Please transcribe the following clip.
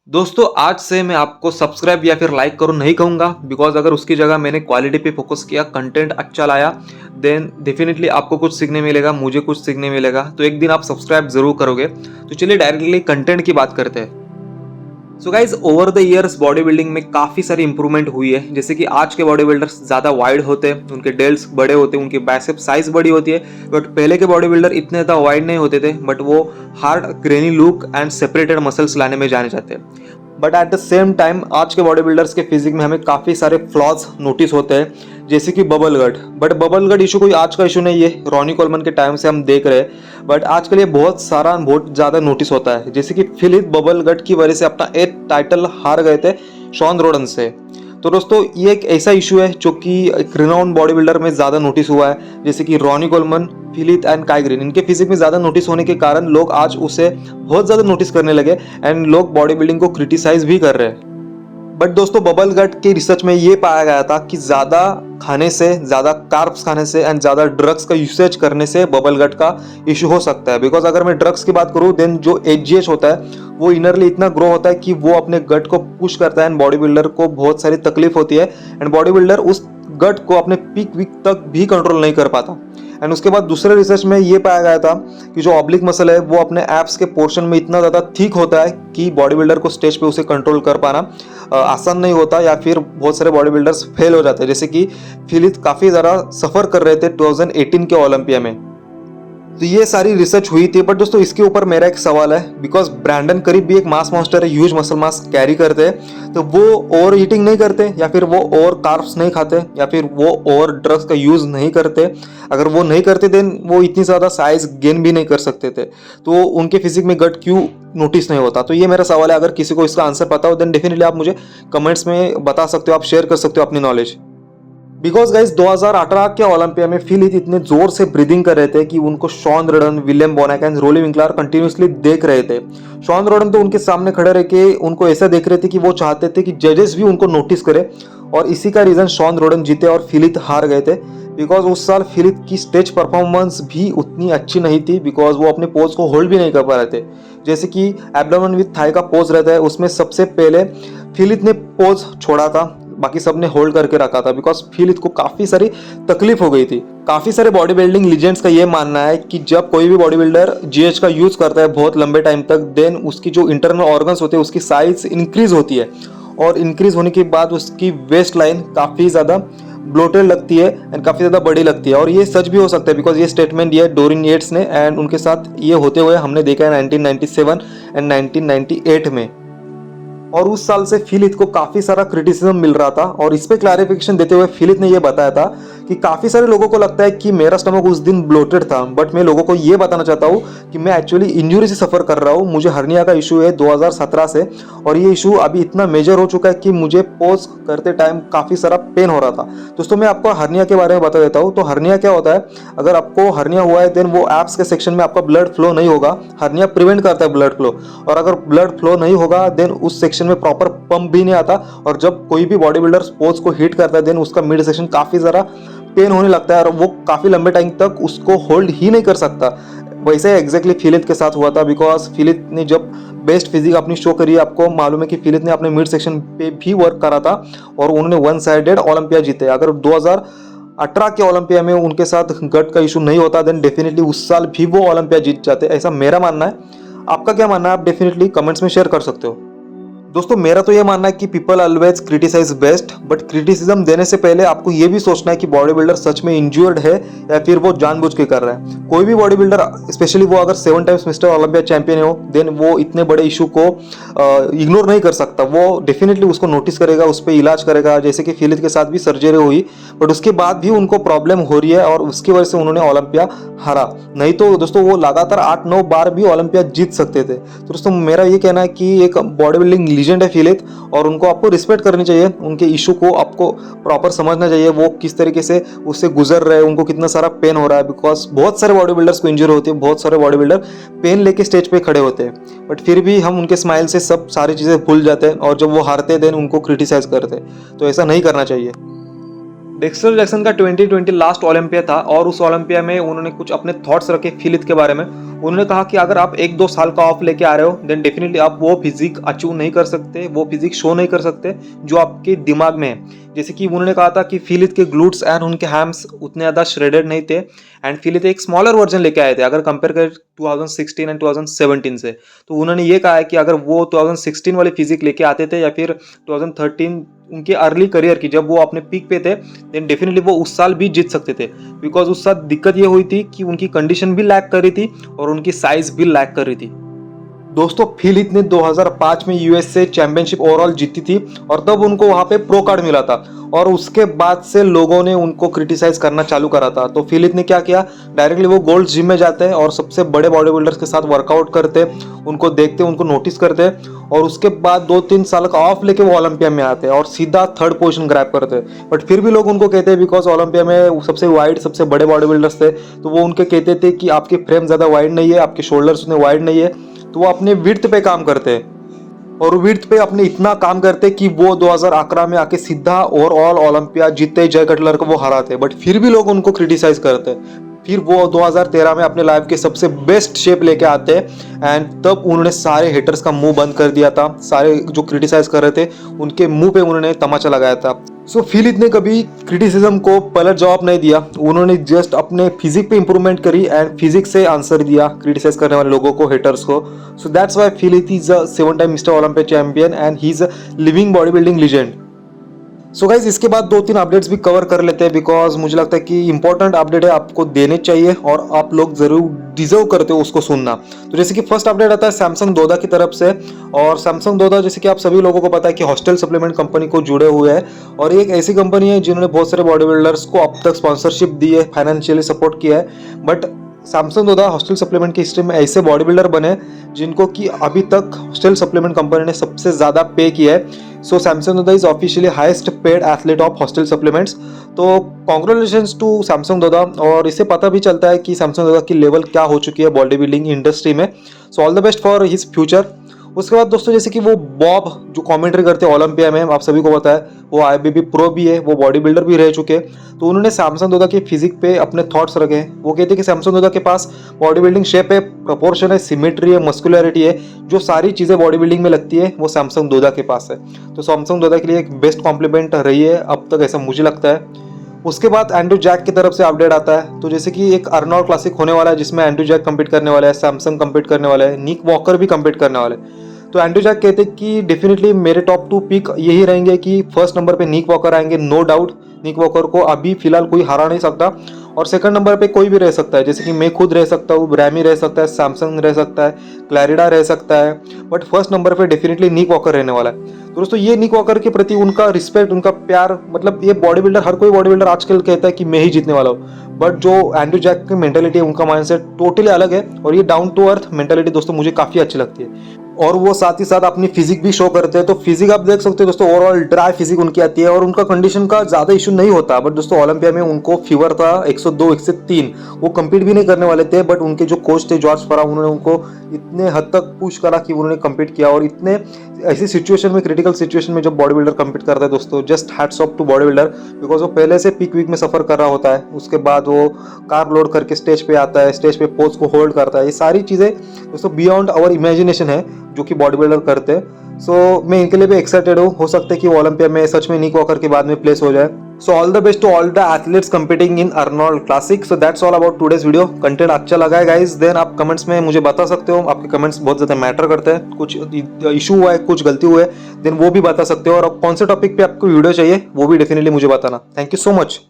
दोस्तों आज से मैं आपको सब्सक्राइब या फिर लाइक करो नहीं कहूँगा बिकॉज अगर उसकी जगह मैंने क्वालिटी पे फोकस किया कंटेंट अच्छा लाया देन डेफिनेटली आपको कुछ सीखने मिलेगा मुझे कुछ सीखने मिलेगा तो एक दिन आप सब्सक्राइब जरूर करोगे। तो चलिए डायरेक्टली कंटेंट की बात करते हैं। So guys over the years body building में काफ़ी सारी इंप्रूवमेंट हुई है। जैसे कि आज के बॉडी बिल्डर्स ज़्यादा वाइड होते हैं, उनके डेल्स बड़े होते हैं, उनकी बाइसेप साइज बड़ी होती है। बट पहले के बॉडी बिल्डर इतने ज़्यादा वाइड नहीं होते थे, बट वो hard granny look and separated muscles लाने में जाने जाते हैं। But at the same time आज के बॉडी बिल्डर्स के फिजिक में हमें काफ़ी सारे फ्लॉज नोटिस होते हैं, जैसे कि bubble gut. But bubble gut issue कोई आज का इशू नहीं है, रॉनी कोलमन के टाइम से हम देख रहे हैं। बट आजकल ये बहुत ज़्यादा नोटिस होता है। जैसे कि फिलिप बबल गट की वजह से अपना एक टाइटल हार गए थे शॉन रोडन से। तो दोस्तों ये एक ऐसा इशू है जो कि एक रिनाउंड बॉडी बिल्डर में ज़्यादा नोटिस हुआ है, जैसे कि रॉनी कोलमन, फिलिप एंड काई ग्रीन। इनके फिजिक में ज़्यादा नोटिस होने के कारण लोग आज उसे बहुत ज़्यादा नोटिस करने लगे एंड लोग बॉडी बिल्डिंग को क्रिटिसाइज भी कर रहे हैं। बट दोस्तों बबल गट के रिसर्च में ये पाया गया था कि ज़्यादा खाने से, ज़्यादा कार्ब्स खाने से एंड ज़्यादा ड्रग्स का यूसेज करने से बबल गट का इशू हो सकता है। बिकॉज अगर मैं ड्रग्स की बात करूँ देन जो एजीएच होता है वो इनरली इतना ग्रो होता है कि वो अपने गट को पुश करता है एंड बॉडी बिल्डर को बहुत सारी तकलीफ होती है एंड बॉडी बिल्डर उस गट को अपने पीक वीक तक भी कंट्रोल नहीं कर पाता। एंड उसके बाद दूसरे रिसर्च में ये पाया गया था कि जो ऑब्लिक मसल है वो अपने एप्स के पोर्शन में इतना ज़्यादा थिक होता है कि बॉडी बिल्डर को स्टेज पे उसे कंट्रोल कर पाना आसान नहीं होता, या फिर बहुत सारे बॉडी बिल्डर्स फेल हो जाते हैं। जैसे कि फिलिप काफ़ी ज़्यादा सफ़र कर रहे थे 2018 के ओलंपिया में। तो ये सारी रिसर्च हुई थी। बट दोस्तों इसके ऊपर मेरा एक सवाल है, बिकॉज ब्रैंडन करीब भी एक मास मॉन्स्टर है, ह्यूज मसल मास कैरी करते हैं, तो वो ओवर ईटिंग नहीं करते, या फिर वो ओवर कार्ब्स नहीं खाते, या फिर वो ओवर ड्रग्स का यूज़ नहीं करते? अगर वो नहीं करते देन वो इतनी ज़्यादा साइज गेन भी नहीं कर सकते थे, तो उनके फिजिक में गट क्यों नोटिस नहीं होता? तो ये मेरा सवाल है। अगर किसी को इसका आंसर पता हो देन डेफिनेटली आप मुझे कमेंट्स में बता सकते हो, आप शेयर कर सकते हो अपनी नॉलेज। बिकॉज गाइज 2018 के ओलंपिया में फिलिप इतने जोर से ब्रीदिंग कर रहे थे कि उनको Shawn Rhoden, William Bonac and Roelly Winklaar continuously देख रहे थे। शॉन रोडन तो उनके सामने खड़े रह के उनको ऐसा देख रहे थे कि वो चाहते थे कि जजेस भी उनको नोटिस करे, और इसी का रीजन शॉन रोडन जीते और फिलिप हार गए थे। बिकॉज उस साल फिलिप की स्टेज परफॉर्मेंस भी उतनी अच्छी नहीं थी, बिकॉज वो अपने पोज को होल्ड भी नहीं कर पा रहे थे। जैसे कि एब्डोमेन विथ थाई का पोज रहता है, उसमें सबसे पहले फिलिप ने पोज छोड़ा था, बाकी सब ने होल्ड करके रखा था, बिकॉज फिलिप को काफ़ी सारी तकलीफ हो गई थी। काफ़ी सारे बॉडी बिल्डिंग लीजेंड्स का ये मानना है कि जब कोई भी बॉडी बिल्डर जीएच का यूज़ करता है बहुत लंबे टाइम तक, देन उसकी जो इंटरनल ऑर्गन्स होते हैं उसकी साइज इंक्रीज होती है, और इंक्रीज होने के बाद उसकी वेस्ट लाइन काफ़ी ज़्यादा ब्लोटेड लगती है एंड काफ़ी ज़्यादा बड़ी लगती है। और ये सच भी हो सकता है, बिकॉज ये स्टेटमेंट दिया है डोरिन येट्स ने, एंड उनके साथ ये होते हुए हमने देखा है 1997 एंड 1998 में। और उस साल से फिलिप को काफ़ी सारा क्रिटिसिज्म मिल रहा था, और इस पे क्लैरिफिकेशन देते हुए फिलिप ने यह बताया था कि काफ़ी सारे लोगों को लगता है कि मेरा स्टमक उस दिन ब्लोटेड था, बट मैं लोगों को ये बताना चाहता हूँ कि मैं एक्चुअली इंजरी से सफ़र कर रहा हूँ। मुझे हर्निया का इशू है 2017 से, और ये इशू अभी इतना मेजर हो चुका है कि मुझे पोज करते टाइम काफ़ी सारा पेन हो रहा था। दोस्तों मैं आपको हर्निया के बारे में बता देता हूँ। तो हर्निया क्या होता है? अगर आपको हर्निया हुआ है देन वो एप्स के सेक्शन में आपका ब्लड फ्लो नहीं होगा। हर्निया प्रिवेंट करता है ब्लड फ्लो, और अगर ब्लड फ्लो नहीं होगा देन उस सेक्शन में प्रॉपर पंप भी नहीं आता, और जब कोई भी बॉडी बिल्डर स्पोर्ट्स को हिट करता है देन उसका मिड सेक्शन काफ़ी ज़्यादा पेन होने लगता है, और वो काफ़ी लंबे टाइम तक उसको होल्ड ही नहीं कर सकता। वैसे एग्जैक्टली फिलिप के साथ हुआ था, बिकॉज फिलिप ने जब बेस्ट फिजिक अपनी शो करी, आपको मालूम है कि फिलिप ने अपने मिड सेक्शन पे भी वर्क करा था और उन्होंने वन साइडेड ओलंपिया जीते। अगर 2018 के ओलंपिया में उनके साथ गट का इशू नहीं होता देन डेफिनेटली उस साल भी वो ओलंपिया जीत जाते, ऐसा मेरा मानना है। आपका क्या मानना है? आप डेफिनेटली कमेंट्स में शेयर कर सकते हो। दोस्तों मेरा तो ये मानना है कि people always criticize best, but criticism देने से पहले आपको ये भी सोचना है कि बॉडी बिल्डर सच में इंज्योर्ड है या फिर वो जानबूझ के कर रहा है। कोई भी बॉडी बिल्डर, स्पेशली वो अगर 7 टाइम्स मिस्टर ओलंपिया चैंपियन हो, देन वो इतने बड़े इशू को इग्नोर नहीं कर सकता। वो डेफिनेटली उसको नोटिस करेगा, उस पर इलाज करेगा। जैसे कि फिलिप के साथ भी सर्जरी हुई, बट उसके बाद भी उनको प्रॉब्लम हो रही है और उसकी वजह से उन्होंने ओलंपिया हारा। नहीं तो दोस्तों वो लगातार 8-9 बार भी ओलंपिया जीत सकते थे। तो दोस्तों मेरा ये कहना है कि एक बॉडी बिल्डिंग लीजेंड है फिलिप, और उनको आपको रिस्पेक्ट करनी चाहिए। उनके इशू को आपको प्रॉपर समझना चाहिए, वो किस तरीके से उससे गुजर रहे हैं, उनको कितना सारा पेन हो रहा है। बिकॉज बहुत सारे बॉडी बिल्डर्स को इंजरी होती है, बहुत सारे बॉडी बिल्डर पेन लेके स्टेज पे खड़े होते हैं, बट फिर भी हम उनके स्माइल से सब सारी चीज़ें भूल जाते हैं, और जब वो हारते हैं देन उनको क्रिटिसाइज करते हैं। तो ऐसा नहीं करना चाहिए। डेक्स्टर जैक्सन का 2020 लास्ट ओलंपिया था और उस ओलंपिया में उन्होंने कुछ अपने थॉट्स रखे फिलिथ के बारे में। उन्होंने कहा कि अगर आप 1-2 साल का ऑफ लेके आ रहे हो देन डेफिनेटली आप वो फिजिक अचीव नहीं कर सकते, वो फिजिक शो नहीं कर सकते जो आपके दिमाग में है। जैसे कि उन्होंने कहा था कि फिलिथ के ग्लूट्स एंड उनके हैम्स उतने ज़्यादा श्रेडेड नहीं थे एंड फिलिथ एक स्मॉलर वर्जन लेके आए थे अगर कंपेयर करें 2016 एंड 2017 से। तो उन्होंने ये कहा है कि अगर वो 2016 वाली फिजिक लेके आते थे या फिर 2013 उनके अर्ली करियर की जब वो अपने पीक पे थे देन डेफिनेटली वो उस साल भी जीत सकते थे, बिकॉज उस साल दिक्कत ये हुई थी कि उनकी कंडीशन भी लैक कर रही थी और उनकी साइज भी लैक कर रही थी। दोस्तों फिलिथ ने 2005 में यूएसए चैंपियनशिप ओवरऑल जीती थी और तब उनको वहां पे प्रो कार्ड मिला था और उसके बाद से लोगों ने उनको क्रिटिसाइज करना चालू करा था। तो फिलिथ ने क्या किया, डायरेक्टली वो गोल्ड जिम में जाते हैं और सबसे बड़े बॉडी बिल्डर्स के साथ वर्कआउट करते, उनको देखते, उनको नोटिस करते और उसके बाद 2-3 साल का ऑफ लेके वो ओलंपिया में आते हैं और सीधा 3rd पोजीशन ग्रैब करते। बट फिर भी लोग उनको कहते हैं बिकॉज ओलंपिया में सबसे वाइड सबसे बड़े बॉडी बिल्डर्स थे तो वो उनके कहते थे कि आपकी फ्रेम ज़्यादा वाइड नहीं है, आपके शोल्डर्स उतने वाइड नहीं है। तो वो अपने विड्थ पे काम करते हैं और विड्थ पे अपने इतना काम करते कि वो 2011 में आके सीधा ओवरऑल ओलंपिया जीतते जय कटलर को वो हराते। बट फिर भी लोग उनको क्रिटिसाइज करते। फिर वो 2013 में अपने लाइफ के सबसे बेस्ट शेप लेके आते हैं एंड तब उन्होंने सारे हेटर्स का मुंह बंद कर दिया था। सारे जो क्रिटिसाइज कर रहे थे उनके मुंह पे उन्होंने तमाचा लगाया था। सो फिलिथ ने कभी क्रिटिसिज्म को पलट जवाब नहीं दिया, उन्होंने जस्ट अपने फिजिक पे इंप्रूवमेंट करी एंड फिजिक से आंसर दिया क्रिटिसाइज करने वाले लोगों को, हेटर्स को। So that's why Phil Heath is a 7 time Mister Olympia champion and he is a living body building legend. So guys इसके बाद 2-3 अपडेट्स भी कवर कर लेते हैं बिकॉज मुझे लगता है कि इंपॉर्टेंट अपडेट है, आपको देने चाहिए और आप लोग जरूर डिजर्व करते हो उसको सुनना। तो जैसे कि फर्स्ट अपडेट आता है सैमसंग दोदा की तरफ से और सैमसंग दोदा जैसे कि आप सभी लोगों को पता है कि हॉस्टल सप्लीमेंट कंपनी को जुड़े हुए हैं और एक ऐसी कंपनी है जिन्होंने बहुत सारे बॉडी बिल्डर्स को अब तक स्पॉन्सरशिप दी है, फाइनेंशियली सपोर्ट किया है। But Samsung Doda hostel supplement की हिस्ट्री में ऐसे बॉडी बिल्डर बने जिनको कि अभी तक हॉस्टल सप्लीमेंट कंपनी ने सबसे ज़्यादा पे किया है। सो Samsung Doda is officially highest paid athlete of hostel supplements. तो कॉन्ग्रेचुलेशंस टू सैमसंग दोदा और इससे पता भी चलता है कि सैमसंग दोदा की लेवल क्या हो चुकी है बॉडी बिल्डिंग इंडस्ट्री में। सो all the best for his future. उसके बाद दोस्तों जैसे कि वो बॉब जो कमेंट्री करते हैं ओलंपिया में, आप सभी को पता है वो आईएफबीबी प्रो भी है, वो बॉडी बिल्डर भी रह चुके हैं। तो उन्होंने सैमसंग दोदा के फिजिक पे अपने थॉट्स रखे हैं। वो कहते हैं कि सैमसंग दोदा के पास बॉडी बिल्डिंग शेप है, प्रपोर्शन है, सिमेट्री है, मस्कुलरिटी है, जो सारी चीज़ें बॉडी बिल्डिंग में लगती है वो सैमसंग दोदा के पास है। तो सैमसंग दोदा के लिए एक बेस्ट कॉम्प्लीमेंट रही है अब तक, ऐसा मुझे लगता है। उसके बाद एंड्रू जैक की तरफ से अपडेट आता है। तो जैसे कि एक अर्नोल्ड क्लासिक होने वाला है जिसमें एंड्रू जैक कम्पीट करने वाला है, सैमसंग कम्पीट करने वाला है, निक वॉकर भी कम्पीट करने वाले हैं। तो एंड्रू जैक कहते हैं कि डेफिनेटली मेरे टॉप 2 पिक यही रहेंगे कि फर्स्ट नंबर पे निक वॉकर आएंगे, नो डाउट। निक वॉकर को अभी फिलहाल कोई हरा नहीं सकता और सेकंड नंबर पे कोई भी रह सकता है, जैसे कि मैं खुद रह सकता हूँ, ब्रैमी रह सकता है, सैमसंग रह सकता है, क्लैरिडा रह सकता है, बट फर्स्ट नंबर पे डेफिनेटली निक वॉकर रहने वाला है। तो दोस्तों ये निक वॉकर के प्रति उनका रिस्पेक्ट, उनका प्यार, मतलब ये बॉडी बिल्डर, हर कोई बॉडी बिल्डर आजकल कहता है कि मैं ही जीतने वाला हूँ, बट जो एंड्रू जैक की मेंटेलिटी है, उनका माइंडसेट टोटली अलग है और ये डाउन टू अर्थ मेंटेलिटी दोस्तों मुझे काफ़ी अच्छी लगती है। और वो साथ ही साथ अपनी फिजिक भी शो करते हैं। तो फिजिक आप देख सकते हो दोस्तों, ओवरऑल ड्राई फिजिक उनकी आती है और उनका कंडीशन का ज़्यादा इशू नहीं होता। बट दोस्तों ओलंपिया में उनको फीवर था 102, 103, वो कम्पीट भी नहीं करने वाले थे। बट उनके जो कोच थे जॉर्ज फरा, उन्होंने उनको इतने हद तक पुश करा कि उन्होंने कम्पीट किया। और इतने ऐसी सिचुएशन में, क्रिटिकल सिचुएशन में जब बॉडी बिल्डर कम्पीट करता है दोस्तों, just hats off to body builder, because वो पहले से पीक वीक में सफर कर रहा होता है। उसके बाद वो कार्ब लोड करके स्टेज पे आता है, स्टेज पे पोज को होल्ड करता है। ये सारी चीज़ें दोस्तों बियॉन्ड आवर इमेजिनेशन है जो कि बॉडी बिल्डर करते हैं। सो मैं इनके लिए भी एक्साइटेड हूँ। हो सकता है कि वो ओलंपिया में सच में निक वॉकर के बाद में प्लेस हो जाए। So all the best to all the athletes competing in Arnold Classic. So that's all about today's video. Content अच्छा लगा है गाइज, देन आप कमेंट्स में मुझे बता सकते हो। आपके कमेंट्स बहुत ज़्यादा मैटर करते हैं। कुछ इशू हुआ है, कुछ गलती हुआ है, देन वो भी बता सकते हो। और कौन से टॉपिक पे आपको वीडियो चाहिए वो भी डेफिनेटली मुझे बताना। Thank you so much.